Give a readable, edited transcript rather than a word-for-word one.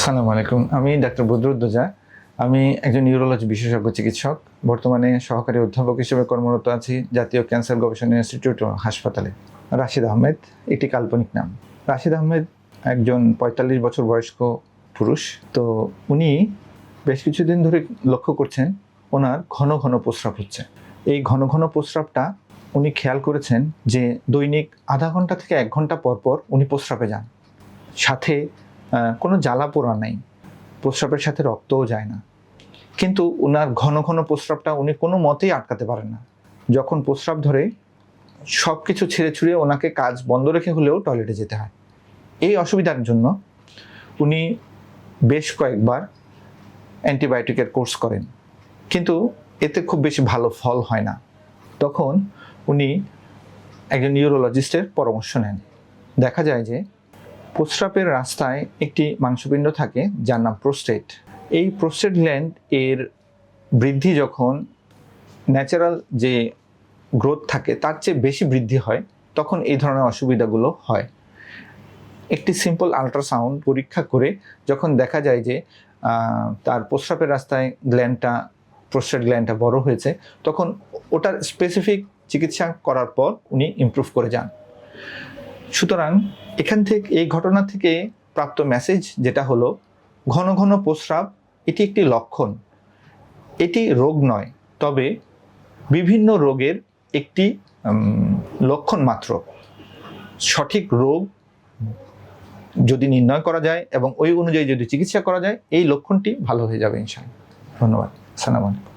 আসসালামু আলাইকুম। আমি ডাক্তার বদরুদ্দোজা। আমি একজন নিউরোলজি বিশেষজ্ঞ চিকিৎসক। বর্তমানে সহকারী অধ্যাপক হিসেবে কর্মরত আছি জাতীয় ক্যান্সার গবেষণা ইনস্টিটিউট ও হাসপাতালে। রাশিদ আহমেদ একটি কাল্পনিক নাম। রাশিদ আহমেদ একজন ৪৫ বছর বয়স্ক পুরুষ। তো উনি বেশ কিছুদিন ধরে লক্ষ্য করছেন ওনার ঘন ঘন প্রস্রাব হচ্ছে। এই ঘন ঘন প্রস্রাবটা উনি খেয়াল করেছেন যে দৈনিক আধা ঘন্টা থেকে ১ ঘন্টা পর পর উনি প্রস্রাবে যান। সাথে কোনো জ্বালা পোড়া নেই, প্রস্রাবের সাথে রক্তও যায় না, কিন্তু ওনার ঘন ঘন প্রস্রাবটা উনি কোনো মতেই আটকাতে পারেন না। যখন প্রস্রাব ধরে সব কিছু ছেড়ে ছুড়িয়ে ওনাকে কাজ বন্ধ রেখে হলেও টয়লেটে যেতে হয়। এই অসুবিধার জন্য উনি বেশ কয়েকবার অ্যান্টিবায়োটিকের কোর্স করেন, কিন্তু এতে খুব বেশি ভালো ফল হয় না। তখন উনি একজন নিউরোলজিস্টের পরামর্শ নেন। দেখা যায় যে প্রস্রাবের রাস্তায় একটি মাংসপিণ্ড থাকে যার নাম প্রোস্টেট। এই প্রোস্টেট গ্ল্যান্ড এর বৃদ্ধি যখন ন্যাচারাল যে গ্রোথ থাকে তার চেয়ে বেশি বৃদ্ধি হয়, তখন এই ধরনের অসুবিধাগুলো হয়। একটি সিম্পল আল্ট্রাসাউন্ড পরীক্ষা করে যখন দেখা যায় যে তার প্রস্রাবের রাস্তায় প্রোস্টেট গ্ল্যান্ডটা বড় হয়েছে, তখন ওটার স্পেসিফিক চিকিৎসা করার পর উনি ইমপ্রুভ করে যান। সুতরাং এই ঘটনা থেকে প্রাপ্ত মেসেজ যেটা হলো, ঘন ঘন প্রস্রাব এটি একটি লক্ষণ, এটি রোগ নয়, তবে বিভিন্ন রোগের একটি লক্ষণ মাত্র। সঠিক রোগ যদি নির্ণয় করা যায় এবং ওই অনুযায়ী যদি চিকিৎসা করা যায়, এই লক্ষণটি ভালো হয়ে যাবে ইনশাআল্লাহ। ধন্যবাদ। আসসালামু আলাইকুম।